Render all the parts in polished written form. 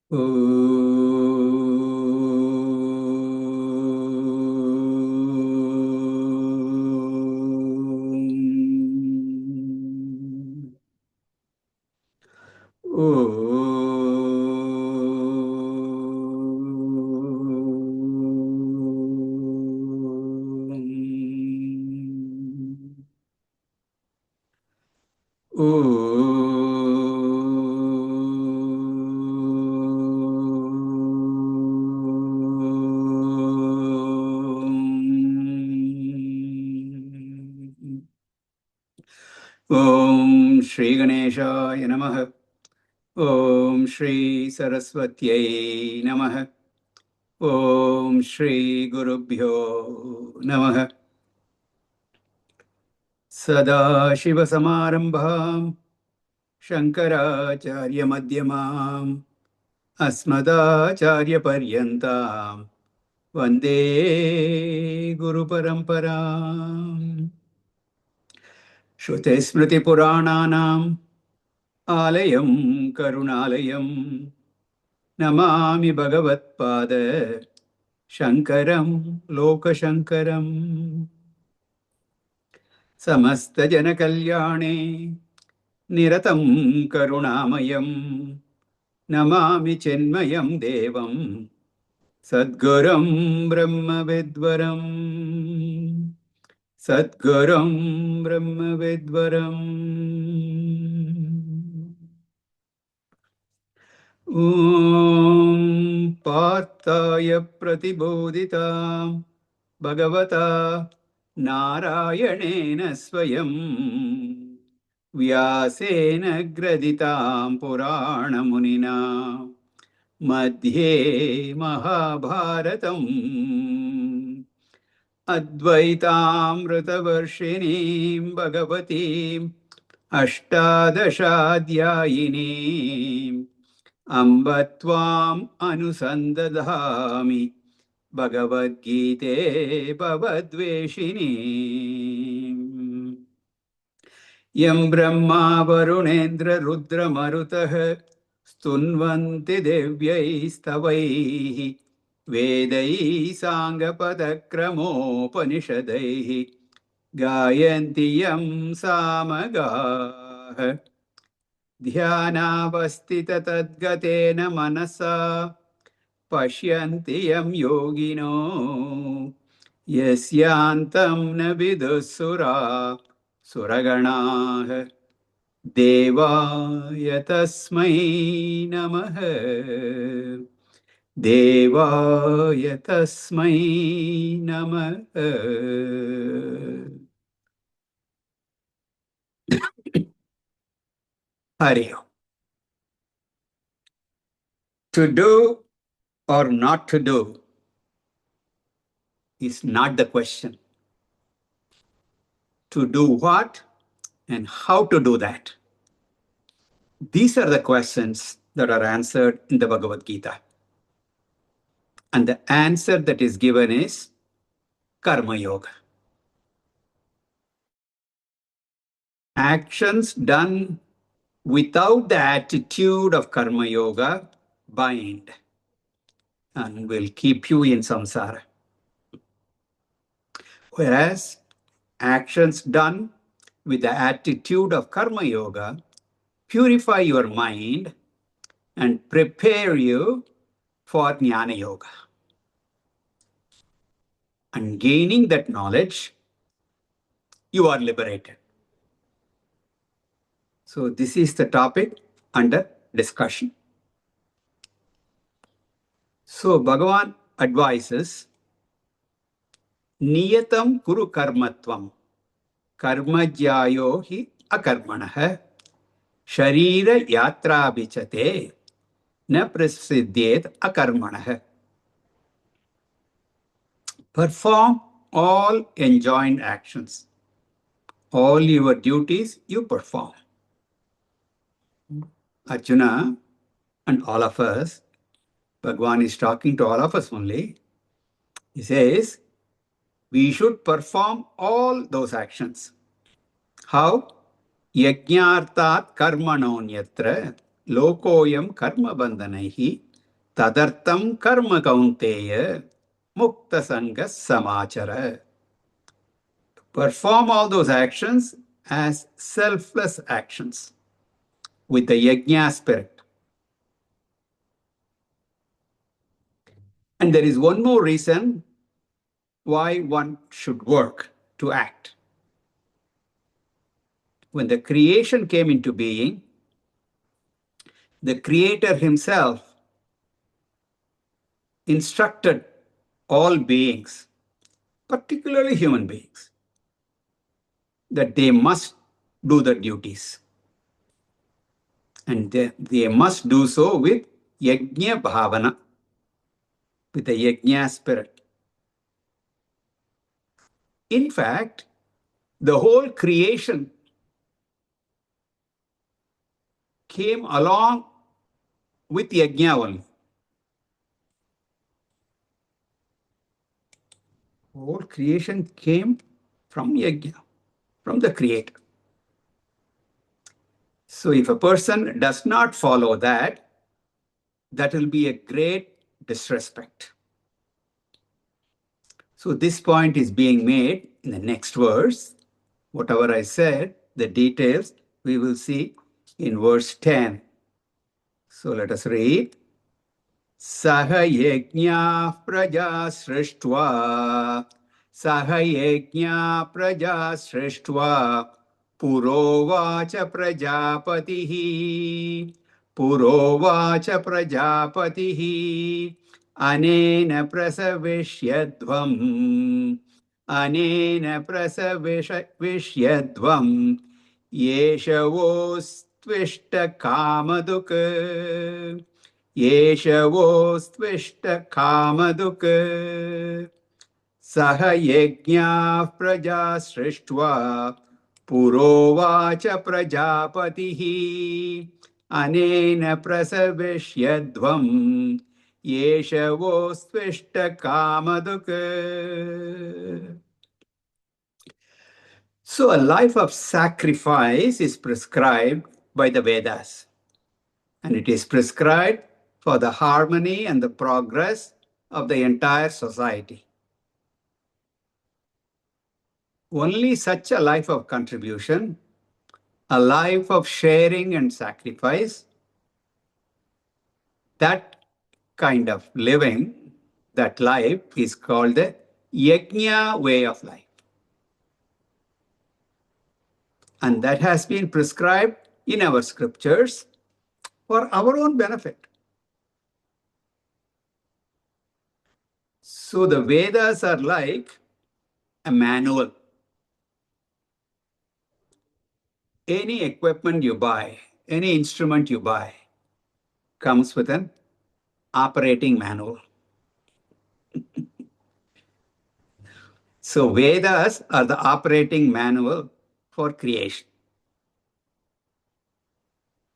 Om. Om Shri Ganeshaya Namaha. Om Shri Saraswatyai Namaha. Om Shri Gurubhyo Namaha. Sadashivasamārambhām Shankaracharya Madhyamām Asmadacharya Paryantam Vande Guru Paramparam. Shruti Smriti Purananam Alayam Karunalayam Namami Bhagavad Pada Shankaram Lokashankaram. Samasta Jana Kalyane Niratam Karunamayam Namami Chinmayam Devam Sadgurum Brahma Vidvaram Sadgurum Brahma Vidvaram. Om Partaya Pratibodhitam Bhagavata Narayanena Swayam Vyasena Graditam Purana Munina Madhye Mahabharatam Advaitamritavarshinim Bhagavatim Ashtadashadhyayinim Ambatvam Anusandadhami Bhagavad Gita Bhavadveshini Yam Brahma Varunendra Rudra Marutah Stunvanti Devyai Stavaihi Vedai Sangapadakramopanisadaihi Gayanti Yam Samagah Dhyanavastita Tadgatena Manasa Pashyanti Yam Yogino Yasyantam na vidusura Suraganah Devaya Tasmai Namaha Devaya Tasmai Namaha. Hari Om. To do or not to do is not the question. To do what and how to do that. These are the questions that are answered in the Bhagavad Gita. And the answer that is given is Karma Yoga. Actions done without the attitude of Karma Yoga bind and will keep you in samsara. Whereas actions done with the attitude of Karma Yoga purify your mind and prepare you for Jnana Yoga. And gaining that knowledge, you are liberated. So this is the topic under discussion. So Bhagavan advises, Niyatam Kuru Karmatvam Karmajyayo hi akarmanah Sharira Yatra Bichate Na Prasiddhyet Akarmanah. Perform all enjoined actions. All your duties you perform. Arjuna and all of us, Bhagavan is talking to all of us only. He says, we should perform all those actions. How? Yajñartat karmanonyatra lokoyam karma bandhanaihi Tadartam karma kaunteya mukta sanga samachara. Perform all those actions as selfless actions with the yajna spirit. And there is one more reason why one should work to act. When the creation came into being, the Creator himself instructed all beings, particularly human beings, that they must do the duties. And they must do so with yajna bhavana, with the yajna spirit. In fact, the whole creation came along with yajna only. Whole creation came from yajna, from the Creator. So if a person does not follow that, that will be a great disrespect. So this point is being made in the next verse. Whatever I said, the details we will see in verse 10. So let us read. Saha yajna praja srishtva Saha yajna praja srishtva Purovacha prajapatihi Purovacha prajapatihi Anena prasavishyadvam Anena prasavishyadvam Yeshavostvishta kamaduk Yeshavostvishta kamaduk Saha yajna praja srishtva Purovacha prajapatihi Anena prasavishyadvam Yeshavostvishta kamaduk. So a life of sacrifice is prescribed by the Vedas. And it is prescribed for the harmony and the progress of the entire society. Only such a life of contribution, a life of sharing and sacrifice, that kind of living, that life is called the yajna way of life. And that has been prescribed in our scriptures for our own benefit. So the Vedas are like a manual. Any equipment you buy, any instrument you buy, comes with an operating manual. So Vedas are the operating manual for creation.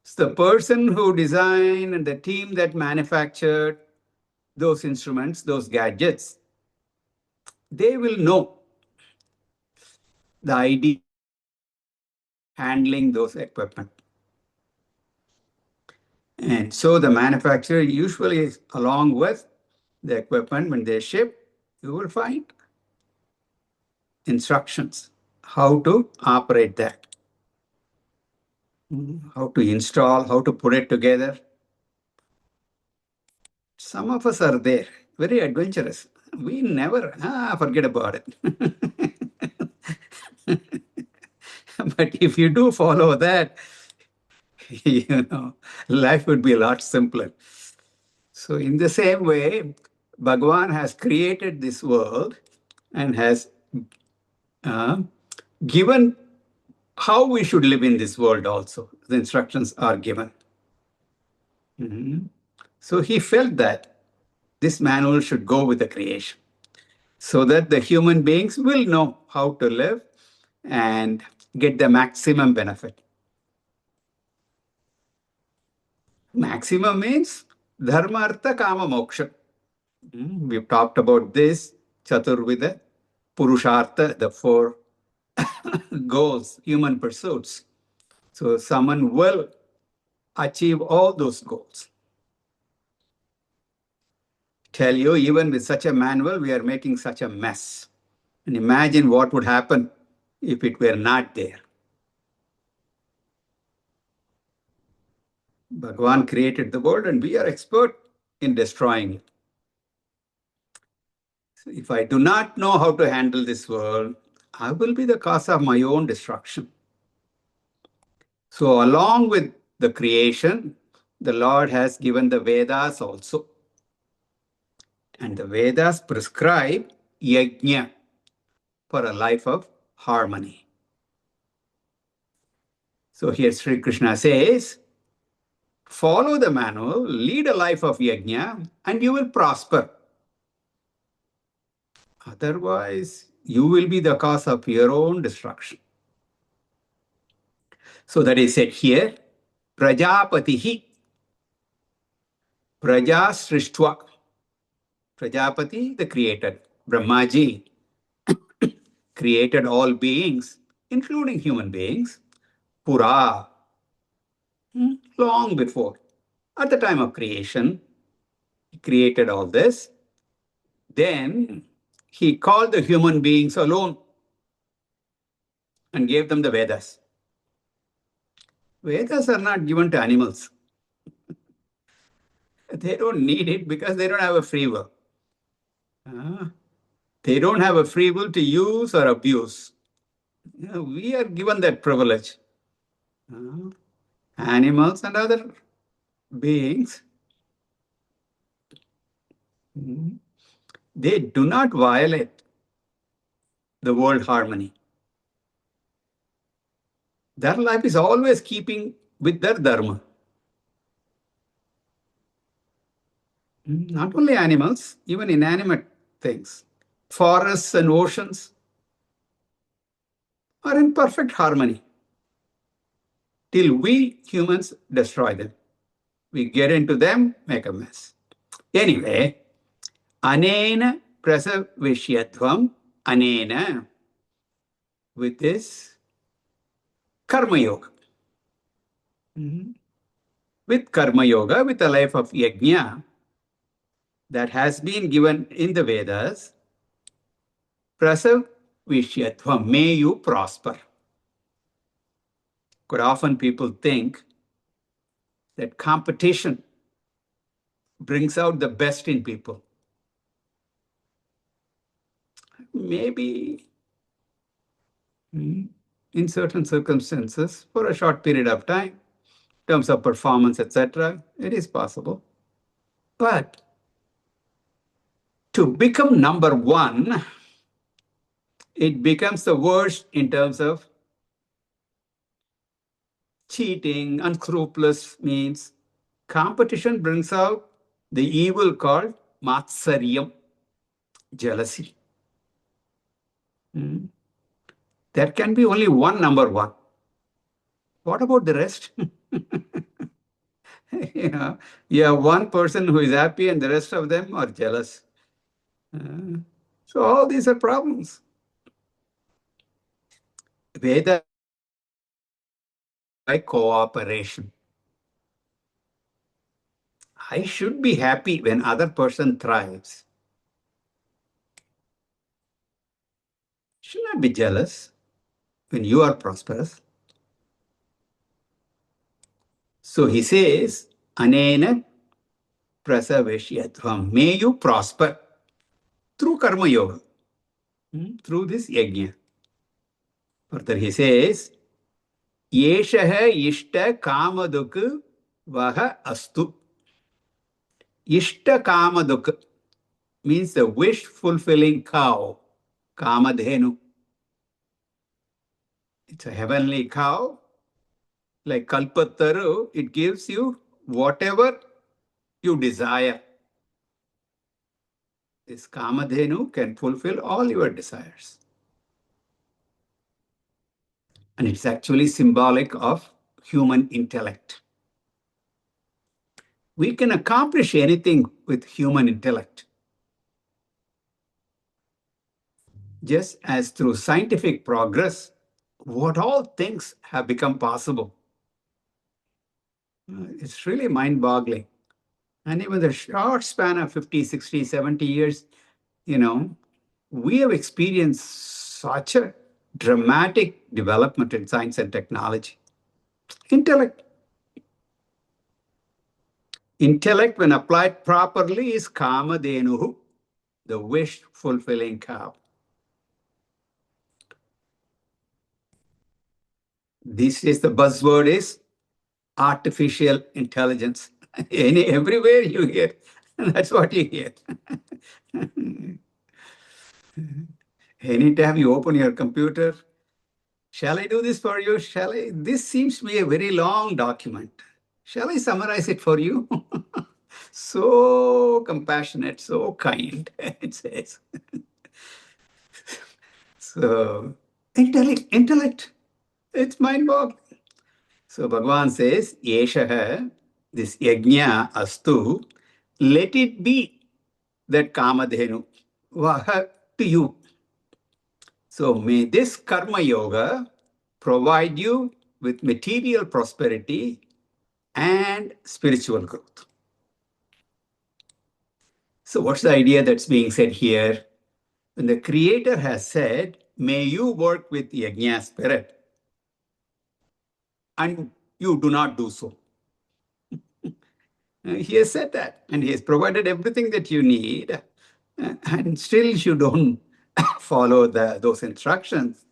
So the person who designed and the team that manufactured those instruments, those gadgets, they will know the idea handling those equipment. And so the manufacturer usually, along with the equipment, when they ship, you will find instructions how to operate that, how to install, how to put it together. Some of us are there, very adventurous. We never, forget about it. But if you do follow that, life would be a lot simpler. So in the same way, Bhagavan has created this world and has given how we should live in this world also. The instructions are given. So he felt that this manual should go with the creation so that the human beings will know how to live and get the maximum benefit. Maximum means dharma, artha, kama, moksha. We've talked about this, Chaturvida, Purushartha, the four goals, human pursuits. So someone will achieve all those goals. tell you, even with such a manual, we are making such a mess. And imagine what would happen if it were not there. Bhagavan created the world and we are expert in destroying it. So if I do not know how to handle this world, I will be the cause of my own destruction. So along with the creation, the Lord has given the Vedas also. And the Vedas prescribe yajna for a life of harmony. So here Sri Krishna says, follow the manual, lead a life of yajna, and you will prosper. Otherwise, you will be the cause of your own destruction. So that is said here, Prajapatihi, Praja Srishtva. Prajapati, the creator, Brahmaji, created all beings, including human beings, Pura, long before. At the time of creation, he created all this. Then he called the human beings alone and gave them the Vedas. Vedas are not given to animals. They don't need it because they don't have a free will. They don't have a free will to use or abuse. We are given that privilege. Animals and other beings, they do not violate the world harmony. Their life is always keeping with their dharma. Not only animals, even inanimate things. Forests and oceans are in perfect harmony till we humans destroy them. We get into them, make a mess. Anyway, anena prasavishyatvam, anena, with this karma yoga. With karma yoga, with a life of yajna that has been given in the Vedas, prasavishyatvam, may you prosper. Quite often people think that competition brings out the best in people. Maybe in certain circumstances, for a short period of time, in terms of performance, etc., it is possible. But to become number one, it becomes the worst in terms of cheating, unscrupulous means. Competition brings out the evil called matsaryam, jealousy. There can be only one number one. What about the rest? You have one person who is happy and the rest of them are jealous. So all these are problems. Veda by cooperation. I should be happy when other person thrives. Should not be jealous when you are prosperous. So he says, anena prasavishyatvam. May you prosper through karma yoga, through this yajna. Further he says, yeshaha ishta kamaduk vaha astu. Ishta kamaduk means the wish-fulfilling cow, kamadhenu. It's a heavenly cow. Like kalpataru, it gives you whatever you desire. This kamadhenu can fulfill all your desires. And it's actually symbolic of human intellect. We can accomplish anything with human intellect. Just as through scientific progress, what all things have become possible. It's really mind-boggling. And even the short span of 50, 60, 70 years, we have experienced such a dramatic development in science and technology. Intellect. Intellect, when applied properly, is Kamadhenuhu, the wish-fulfilling cow. These days, the buzzword is artificial intelligence. Everywhere you hear, that's what you hear. Anytime you open your computer, shall I do this for you? This seems to be a very long document. Shall I summarize it for you? So compassionate, so kind, it says. So, intellect, it's mind-boggling. So Bhagavan says, Yeshaha, this yajna astu, let it be that Kamadhenu, vaha to you. So may this karma yoga provide you with material prosperity and spiritual growth. So what's the idea that's being said here? When the Creator has said, may you work with yajna spirit, and you do not do so. He has said that, and he has provided everything that you need, and still you don't follow those instructions.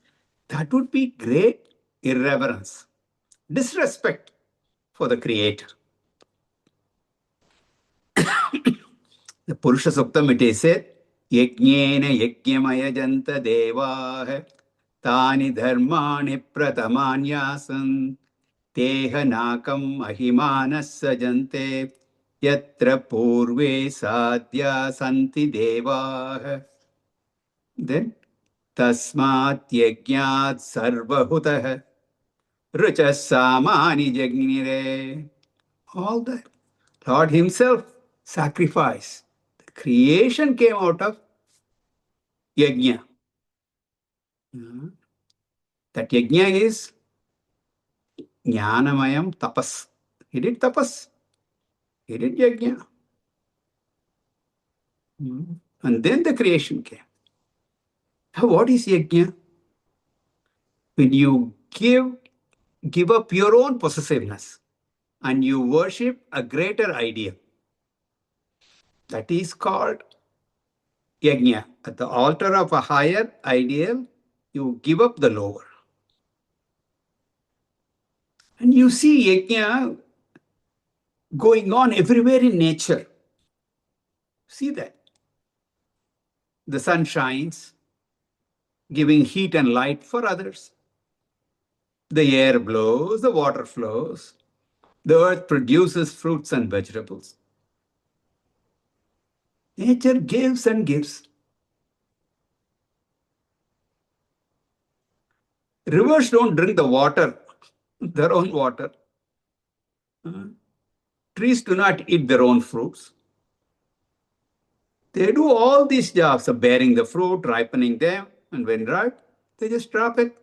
That would be great irreverence, disrespect for the Creator. The Purusha Suktam, it is said, Yajnena yajnamaya janta devaha tani dharmani pratamanyasam teha nakam ahimanas sajante yatra purve sadhya santi devaha. Then tasmat yajnat sarvahutah ruchas samani jagnire. All that. Lord himself sacrificed. The creation came out of yajna. That yajna is jnanamayam tapas. He did tapas. He did yajna. And then the creation came. Now, what is yajna? When you give up your own possessiveness and you worship a greater ideal. That is called yajna. At the altar of a higher ideal, you give up the lower. And you see yajna going on everywhere in nature. See that. The sun shines, giving heat and light for others. The air blows, the water flows. The earth produces fruits and vegetables. Nature gives and gives. Rivers don't drink the water, their own water. Trees do not eat their own fruits. They do all these jobs of bearing the fruit, ripening them, and when ripe, they just drop it.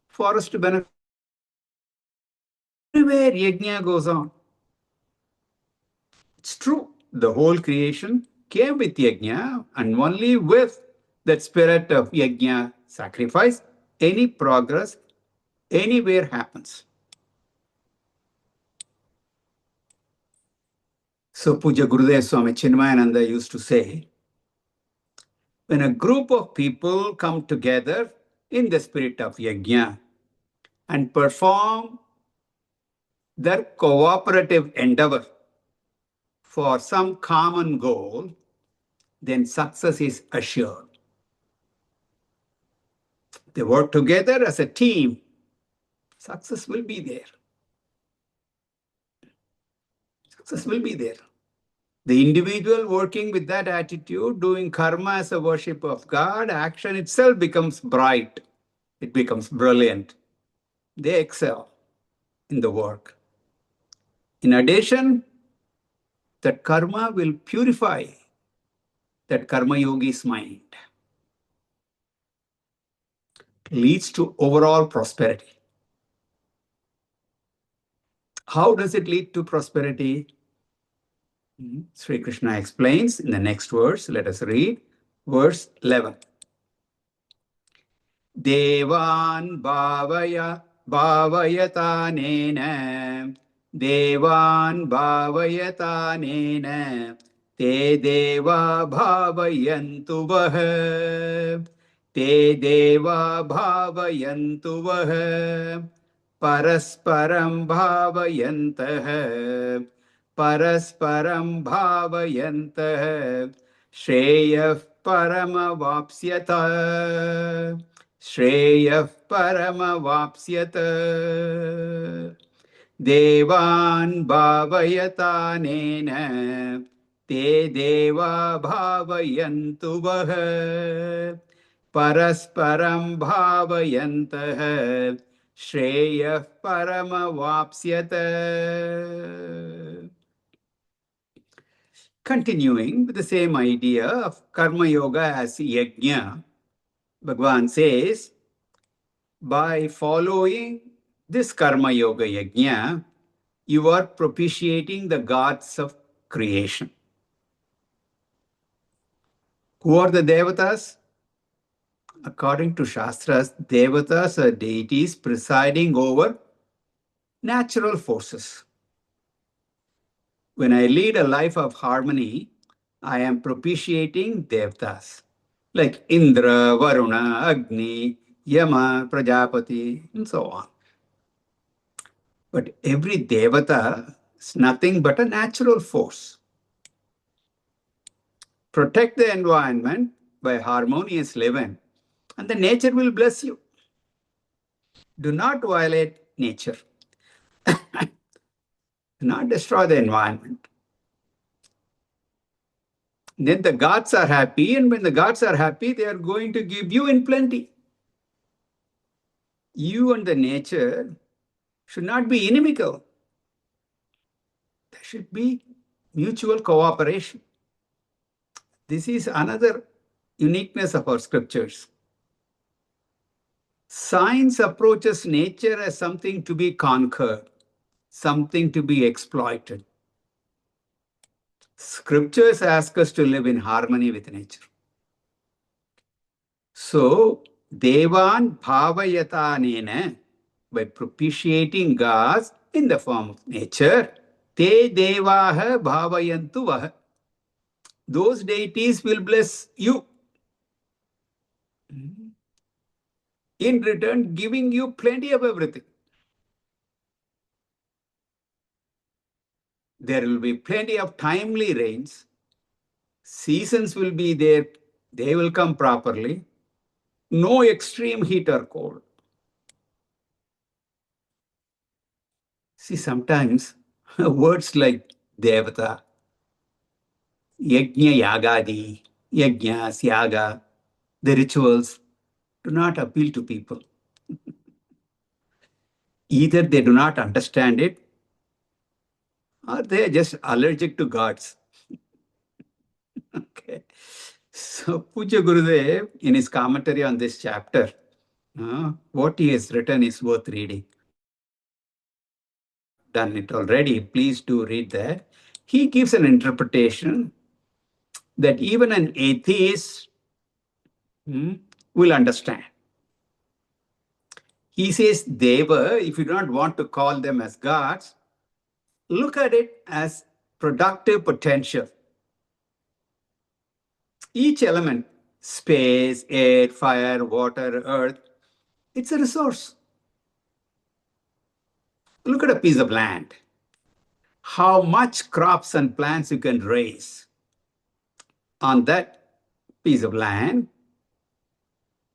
Forest to benefit. Everywhere yajna goes on. It's true. The whole creation came with yajna, and only with that spirit of yajna sacrifice, any progress anywhere happens. So Puja Gurudev Swami Chinmayananda used to say, when a group of people come together in the spirit of yajna and perform their cooperative endeavor for some common goal, then success is assured. They work together as a team, success will be there. Success will be there. The individual working with that attitude, doing karma as a worship of God, action itself becomes bright. It becomes brilliant. They excel in the work. In addition, that karma will purify that karma yogi's mind. Leads to overall prosperity. How does it lead to prosperity? Sri Krishna explains in the next verse. Let us read verse 11. Devan bhavayatanena Devan bhavayatanena Te deva bhavayantu vah Te deva bhavayantu vah Parasparam bhavayantah Parasparam bhavayantah Shreyah paramavapsyata Shreyah paramavapsyata Devan bhavayatanena Te deva bhavayantu vah Parasparam bhavayantah Shreyah paramavapsyata. Continuing with the same idea of karma yoga as yajna, Bhagavan says, by following this karma yoga yajna, you are propitiating the gods of creation. Who are the devatas? According to Shastras, devatas are deities presiding over natural forces. When I lead a life of harmony, I am propitiating devatas like Indra, Varuna, Agni, Yama, Prajapati, and so on. But every devata is nothing but a natural force. Protect the environment by harmonious living, and the nature will bless you. Do not violate nature. Do not destroy the environment. Then the gods are happy, and when the gods are happy, they are going to give you in plenty. You and the nature should not be inimical. There should be mutual cooperation. This is another uniqueness of our scriptures. Science approaches nature as something to be conquered, something to be exploited. Scriptures ask us to live in harmony with nature. So, Devan Bhavayatanena, by propitiating gods in the form of nature, Te Devaha Bhavayantu Vaha. Those deities will bless you. In return, giving you plenty of everything. There will be plenty of timely rains. Seasons will be there. They will come properly. No extreme heat or cold. See, sometimes words like Devata, Yajna Yagadi, Yajnas, Yaga, the rituals do not appeal to people. Either they do not understand it or they are just allergic to gods. Okay. So Puja Gurudev, in his commentary on this chapter, what he has written is worth reading. Done it already. Please do read that. He gives an interpretation that even an atheist will understand. He says, Deva, if you do not want to call them as gods, look at it as productive potential. Each element, space, air, fire, water, earth, it's a resource. Look at a piece of land. How much crops and plants you can raise on that piece of land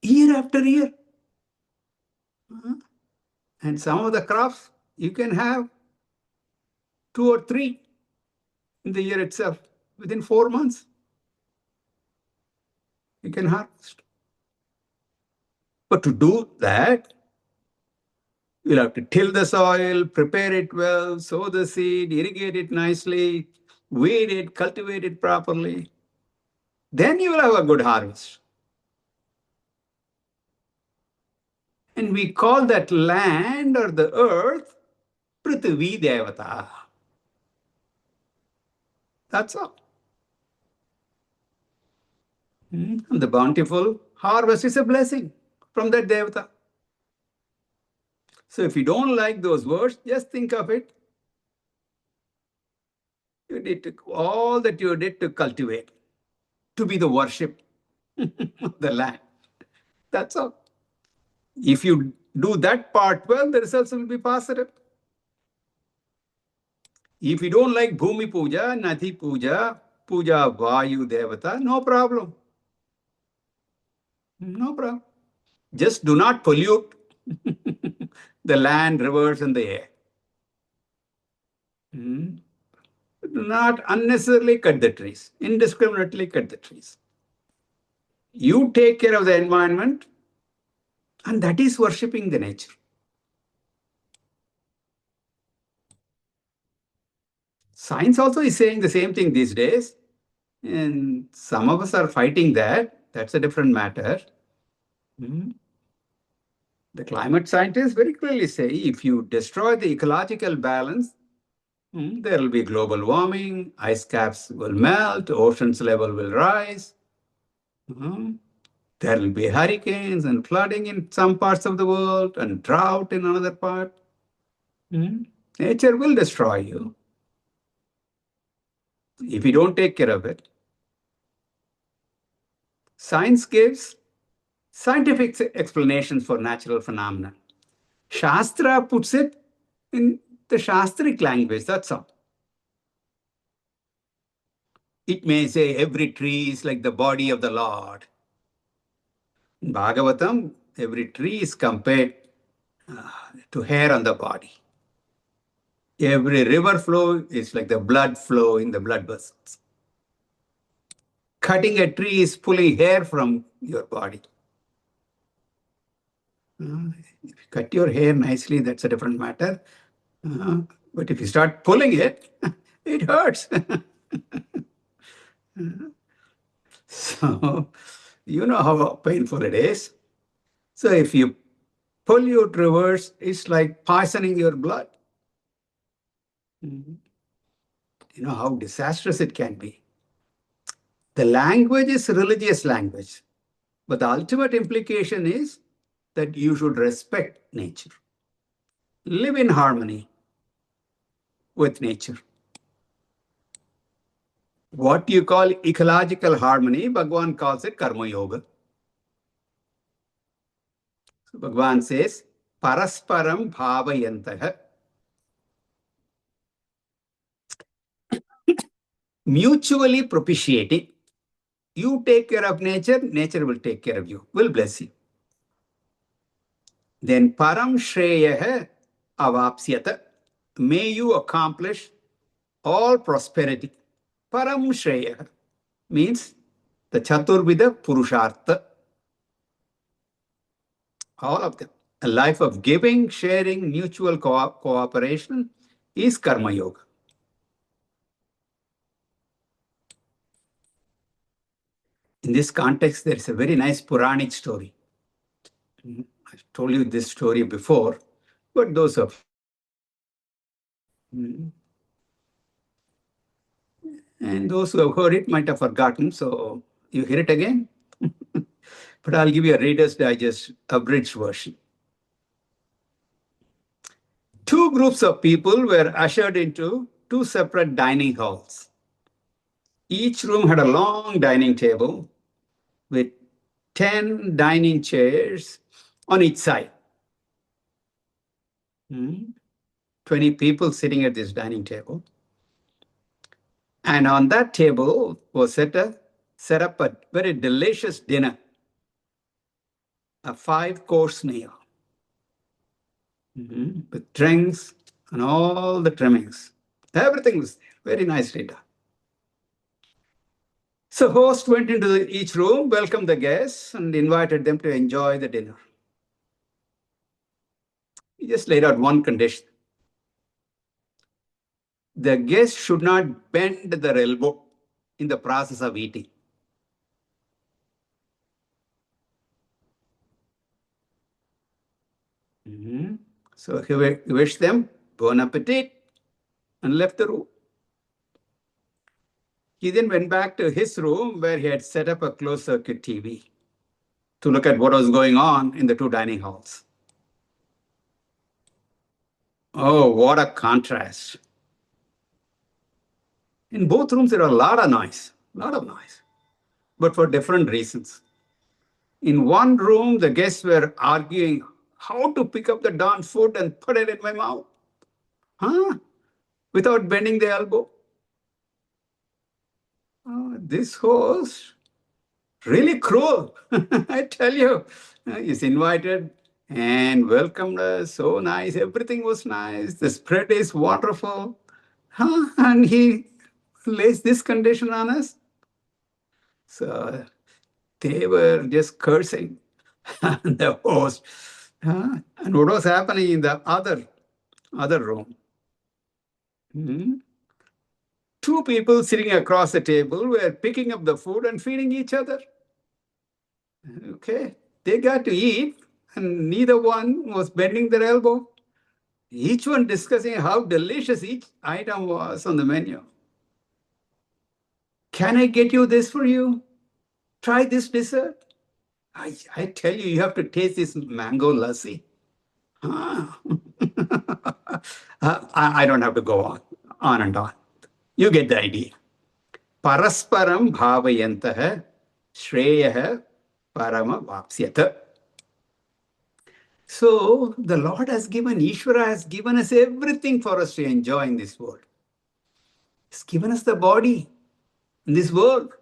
year after year. And some of the crops you can have 2 or 3 in the year itself. Within 4 months, you can harvest. But to do that, you'll have to till the soil, prepare it well, sow the seed, irrigate it nicely, weed it, cultivate it properly. Then you will have a good harvest. And we call that land or the earth Prithvi Devata. That's all. And the bountiful harvest is a blessing from that devata. So if you don't like those words, just think of it. You did all that you did to cultivate, to be the worship of the land. That's all. If you do that part well, the results will be positive. If you don't like Bhumi Puja, Nadi Puja, Puja Vayu Devata, no problem. No problem. Just do not pollute the land, rivers, and the air. Do not unnecessarily cut the trees, indiscriminately cut the trees. You take care of the environment, and that is worshipping the nature. Science also is saying the same thing these days, and some of us are fighting that. That's a different matter. The climate scientists very clearly say if you destroy the ecological balance, there will be global warming, ice caps will melt, oceans level will rise. There will be hurricanes and flooding in some parts of the world and drought in another part. Nature will destroy you if you don't take care of it. Science gives scientific explanations for natural phenomena. Shastra puts it in the Shastric language, that's all. It may say every tree is like the body of the Lord. In Bhagavatam, every tree is compared to hair on the body. Every river flow is like the blood flow in the blood vessels. Cutting a tree is pulling hair from your body. If you cut your hair nicely, that's a different matter. But if you start pulling it, it hurts. So, you know how painful it is. So, if you pollute rivers, it's like poisoning your blood. You know how disastrous it can be. The language is religious language, but the ultimate implication is that you should respect nature, live in harmony with nature. What you call ecological harmony, Bhagavan calls it karma yoga. So Bhagavan says, parasparam bhavayantaha. Mutually propitiating. You take care of nature, nature will take care of you, will bless you. Then param shreyaha avapsyata. May you accomplish all prosperity. Param shreyaha means the Chaturvida Purushartha. All of them. A life of giving, sharing, mutual cooperation is Karma Yoga. In this context, there is a very nice Puranic story. I've told you this story before, but those of and those who have heard it might have forgotten, so you hear it again. But I'll give you a Reader's Digest abridged version. Two groups of people were ushered into two separate dining halls. Each room had a long dining table with 10 dining chairs on each side. 20 people sitting at this dining table. And on that table was set up a very delicious dinner, a 5-course meal with drinks and all the trimmings. Everything was there, very nicely done. So host went into each room, welcomed the guests, and invited them to enjoy the dinner. He just laid out one condition. The guest should not bend their elbow in the process of eating. So he wished them bon appetit and left the room. He then went back to his room where he had set up a closed circuit TV to look at what was going on in the two dining halls. Oh, what a contrast. In both rooms, there was a lot of noise, but for different reasons. In one room, the guests were arguing how to pick up the darn food and put it in my mouth, huh? Without bending the elbow. This host, really cruel. I tell you, he's invited and welcomed us. So nice. Everything was nice. The spread is wonderful. Huh? And he lays this condition on us. So they were just cursing the host. And what was happening in the other room? Two people sitting across the table were picking up the food and feeding each other. Okay, they got to eat, and neither one was bending their elbow. Each one discussing how delicious each item was on the menu. Can I get you this for you? Try this dessert. I tell you, you have to taste this mango lassi. I don't have to go on and on. You get the idea. Parasparam bhavayantah shreyah parama vapsyata. So the Lord has given, Ishvara has given us everything for us to enjoy in this world. He's given us the body in this world.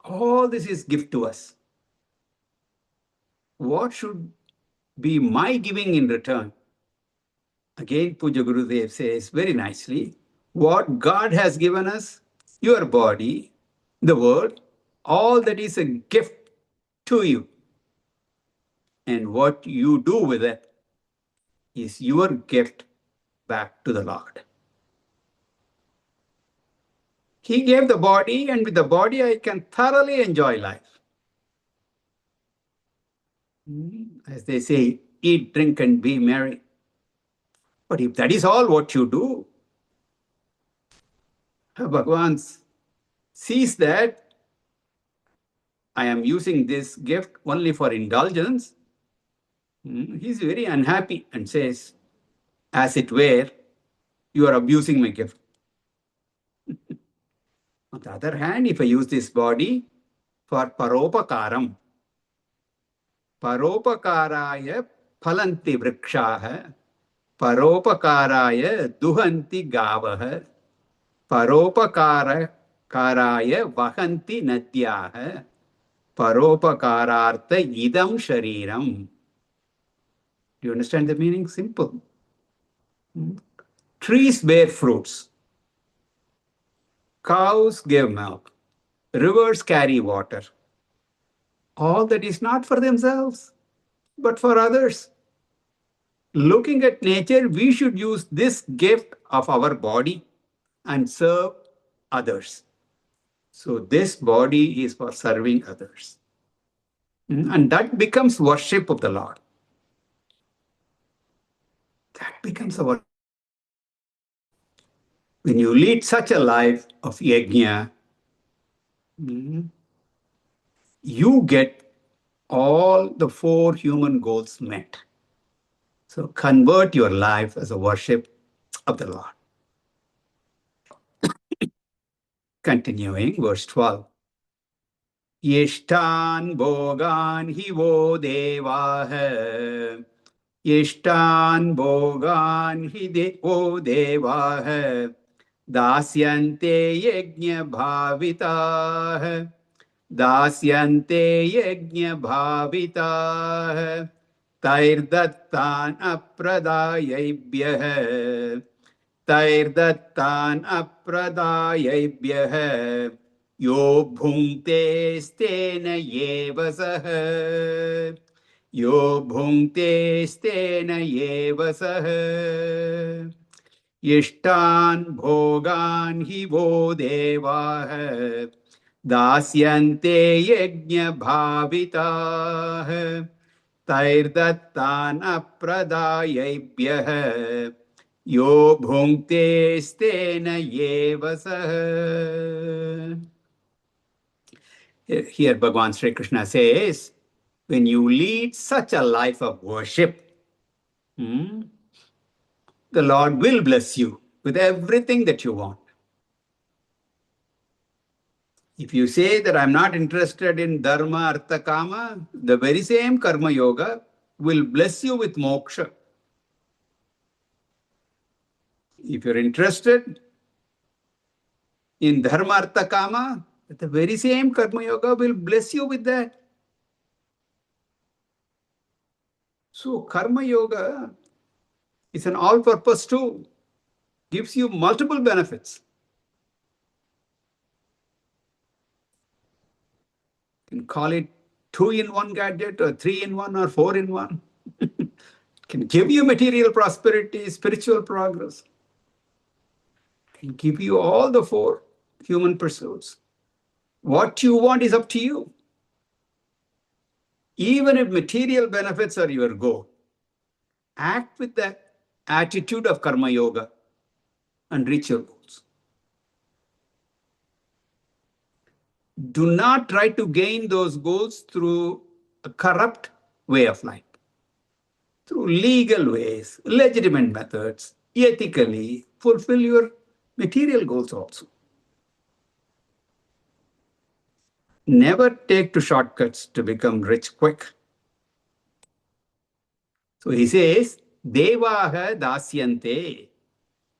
All this is gift to us. What should be my giving in return? Again, Puja Gurudev says very nicely, what God has given us, your body, the world, all that is a gift to you. And what you do with it is your gift back to the Lord. He gave the body, and with the body I can thoroughly enjoy life. As they say, eat, drink, and be merry. But if that is all what you do, Bhagavan sees that I am using this gift only for indulgence. He's very unhappy and says, as it were, you are abusing my gift. On the other hand, if I use this body for paropakaram, paropakaraaya phalanti vrikshaha, paropakaraaya duhanti gavaha, paropakaraaya vahanti nadyaha, paropakarartha idam shariram. Do you understand the meaning? Simple. Trees bear fruits. Cows give milk. Rivers carry water. All that is not for themselves, but for others. Looking at nature, we should use this gift of our body and serve others. So this body is for serving others. And that becomes worship of the Lord. That becomes our. When you lead such a life of yajna, you get all the 4 human goals met. So convert your life as a worship of the Lord. Continuing, verse 12. Yishtan bhogan hi vo devaha. Yishtan bhogan hi vo devaha. Dasyante yajna bhavitah. Dasyante yajna bhavitah. Tairdattan apradayebhyah. Tairdattan apradayebhyah. Yo bhungte stena yevasah. Yo bhungte stena yevasah. Yishtan bhogan hi vo devah. Dasyante yajna bhavitah. Tairdattan apradayebhyah. Yo bhunkte stena yeva sah. Here Bhagavan Sri Krishna says, when you lead such a life of worship, the Lord will bless you with everything that you want. If you say that I'm not interested in dharma, artha, kama, the very same karma yoga will bless you with moksha. If you're interested in dharma, artha, kama, the very same karma yoga will bless you with that. So karma yoga is an all-purpose tool, gives you multiple benefits. You can call it 2-in-1 gadget or 3-in-1 or 4-in-1. Can give you material prosperity, spiritual progress. Can give you all the 4 human pursuits. What you want is up to you. Even if material benefits are your goal, act with the attitude of karma yoga and reach your goals. Do not try to gain those goals through a corrupt way of life. Through legal ways, legitimate methods, ethically, fulfill your material goals also. Never take to shortcuts to become rich quick. So he says, Devaha dasyante,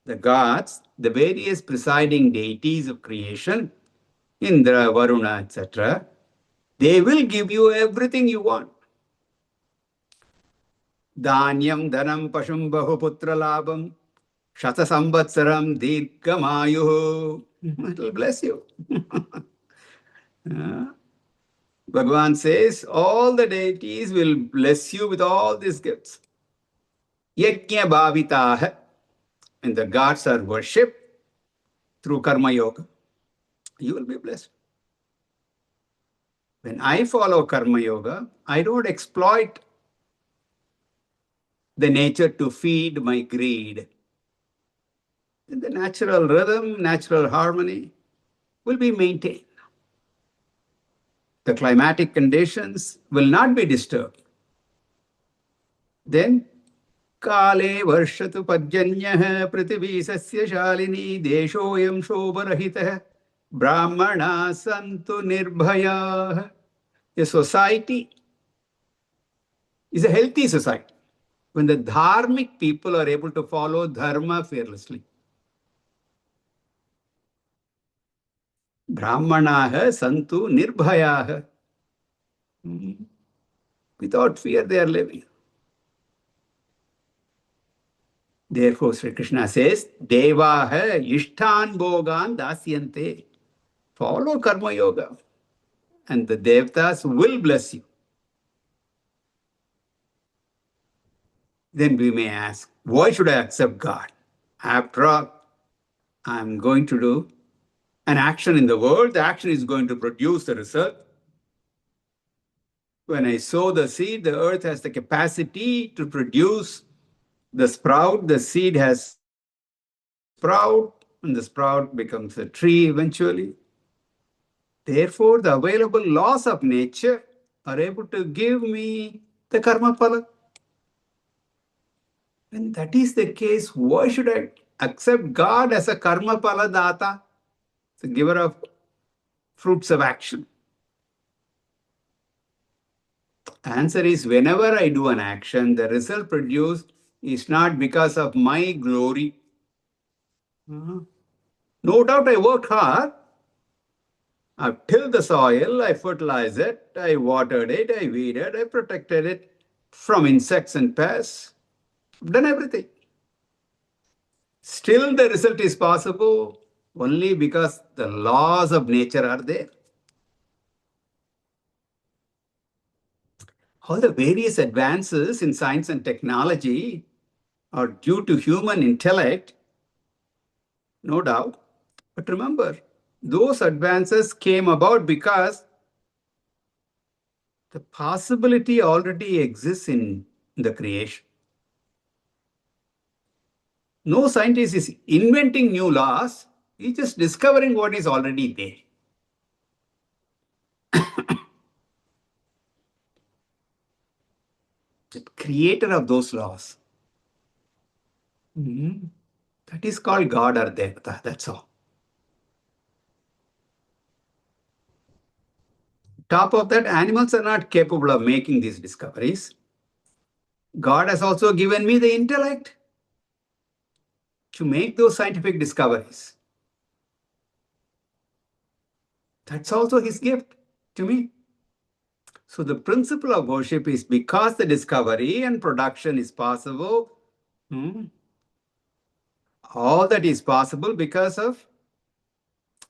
the gods, the various presiding deities of creation, Indra, Varuna, etc., they will give you everything you want. Dhanyam, dhanam, pashum, bahuputra labam, shata samvatsaram, dirghamayu. It will bless you. Bhagavan says, all the deities will bless you with all these gifts. Yajna bhavitaha, and the gods are worshipped through karma yoga. You will be blessed. When I follow karma yoga, I don't exploit the nature to feed my greed. And the natural rhythm, natural harmony will be maintained. The climatic conditions will not be disturbed. Then, Kale varshatu pajanyah prithvi sasya shalini deshoyam shobharahitah brahmana santu nirbhayah. A society is a healthy society when the dharmic people are able to follow dharma fearlessly. Brahmanaha santu nirbhayaha. Without fear they are living. Therefore, Sri Krishna says, Devaha ishtan bhogan dasyante. Follow karma yoga and the devtas will bless you. Then we may ask, why should I accept God? After all, I'm going to do an action in the world. The action is going to produce the result. When I sow the seed, the earth has the capacity to produce the sprout. The seed has sprout, and the sprout becomes a tree eventually. Therefore, the available laws of nature are able to give me the karma phala. When that is the case, why should I accept God as a karma phala data, the giver of fruits of action? Answer is, whenever I do an action, the result produced is not because of my glory. No doubt I worked hard. I've tilled the soil, I fertilized it, I watered it, I weeded, I protected it from insects and pests. I've done everything. Still, the result is possible only because the laws of nature are there. All the various advances in science and technology are due to human intellect, no doubt. But remember, those advances came about because the possibility already exists in the creation. No scientist is inventing new laws. He's just discovering what is already there. The creator of those laws. Mhm. That is called God or Devata. That's all. Top of that, animals are not capable of making these discoveries. God has also given me the intellect to make those scientific discoveries. That's also his gift to me. So the principle of worship is because the discovery and production is possible. All that is possible because of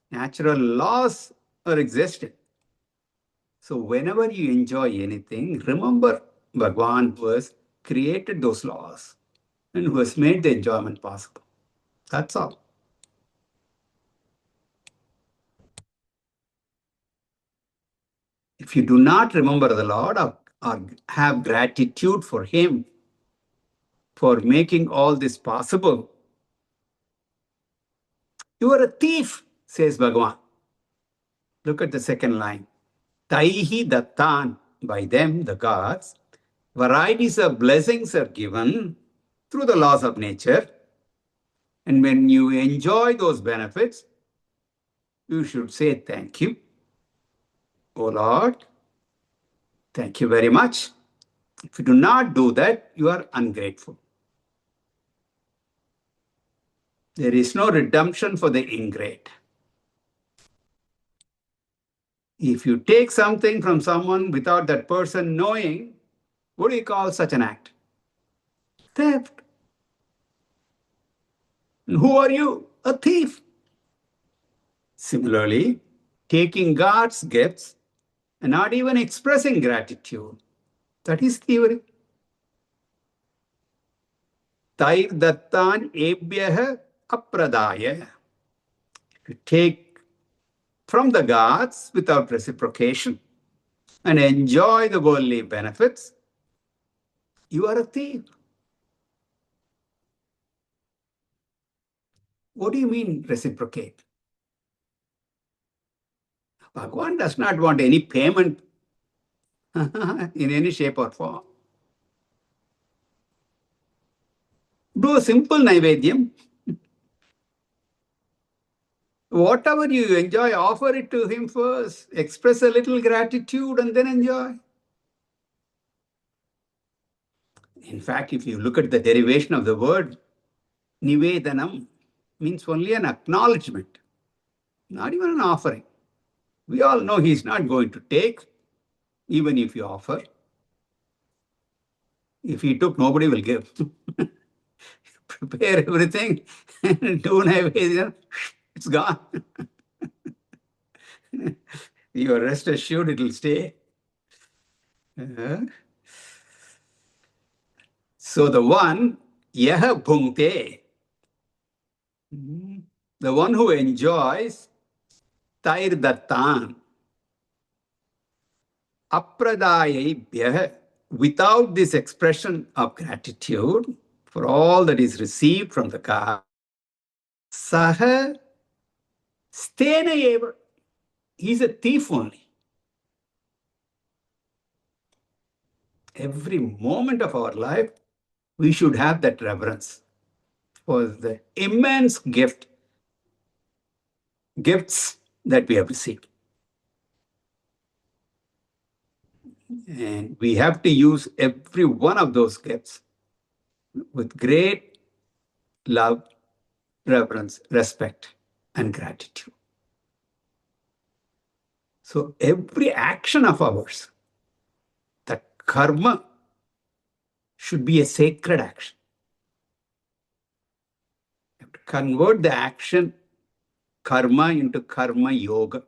natural laws are existing. So whenever you enjoy anything, remember Bhagwan who has created those laws and who has made the enjoyment possible. That's all. If you do not remember the Lord or have gratitude for Him for making all this possible, you are a thief, says Bhagavan. Look at the second line. Taihi dattan, by them, the gods, varieties of blessings are given through the laws of nature. And when you enjoy those benefits, you should say thank you. Oh Lord, thank you very much. If you do not do that, you are ungrateful. There is no redemption for the ingrate. If you take something from someone without that person knowing, what do you call such an act? Theft. And who are you? A thief. Similarly, taking God's gifts and not even expressing gratitude, that is thievery. Tair dattan ebhyah apradaya. If you take from the gods without reciprocation and enjoy the worldly benefits, you are a thief. What do you mean reciprocate? Bhagwan does not want any payment in any shape or form. Do a simple Naivedyam. Whatever you enjoy, offer it to him first. Express a little gratitude and then enjoy. In fact, if you look at the derivation of the word, Nivedanam means only an acknowledgement, not even an offering. We all know he's not going to take, even if you offer. If he took, nobody will give. Prepare everything and do Nivedana, it's gone. You are rest assured it will stay. So the one, yaha bhungte, the one who enjoys, tair dattan, apradayebhyah, without this expression of gratitude for all that is received from the God, saha stena eva, he's a thief only. Every moment of our life, we should have that reverence for the immense gifts that we have received. And we have to use every one of those gifts with great love, reverence, respect, and gratitude. So every action of ours, that karma, should be a sacred action. You have to convert the action karma into karma yoga.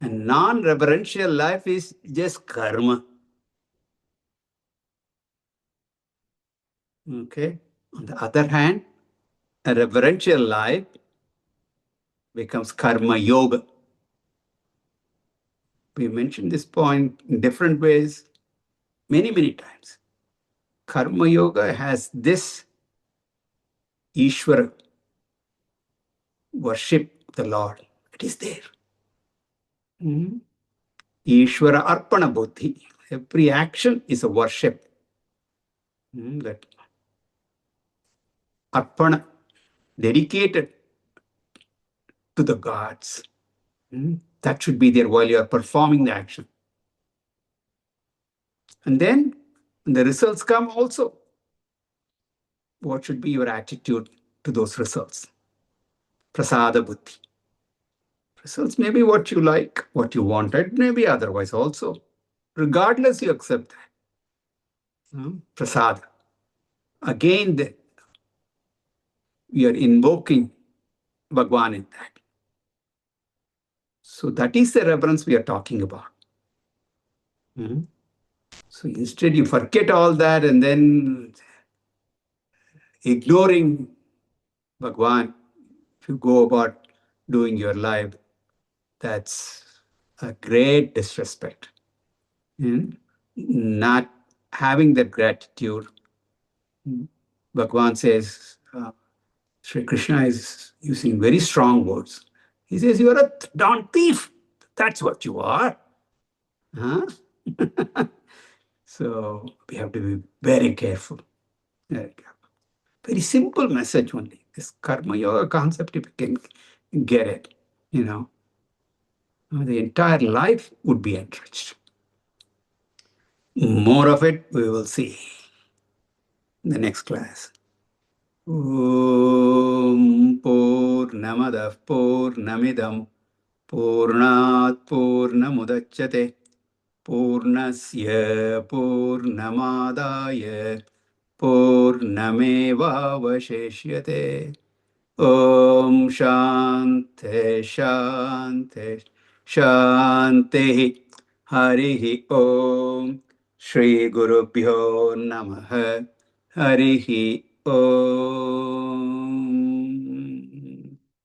And non-reverential life is just karma. Okay. On the other hand, a reverential life becomes karma yoga. We mentioned this point in different ways. many, many times. Karma Yoga has this Ishvara, worship the Lord. It is there. Mm. Ishvara Arpana Buddhi. Every action is a worship. That Arpana, dedicated to the gods. That should be there while you are performing the action. And then when the results come also, what should be your attitude to those results? Prasada Buddhi. Results may be what you like, what you wanted, maybe otherwise also. Regardless, you accept that. Prasada. Again, we are invoking Bhagwan in that. So that is the reverence we are talking about. So instead, you forget all that and then ignoring Bhagwan, if you go about doing your life, that's a great disrespect. Not having that gratitude. Bhagwan says, Sri Krishna is using very strong words. He says, you are a darn thief. That's what you are. Huh? So we have to be very careful. Very careful. Very simple message only. This karma yoga concept, if you can get it, the entire life would be enriched. More of it we will see in the next class. Om Purnamadah Purnamidam Purnat Purnamudachyate Purnasya Purnamadaya Purnamevavasheshyate. Om Shanti Shanti Shanti. Harihi Om. Shri Guru Pyo Namaha. Harihi Om.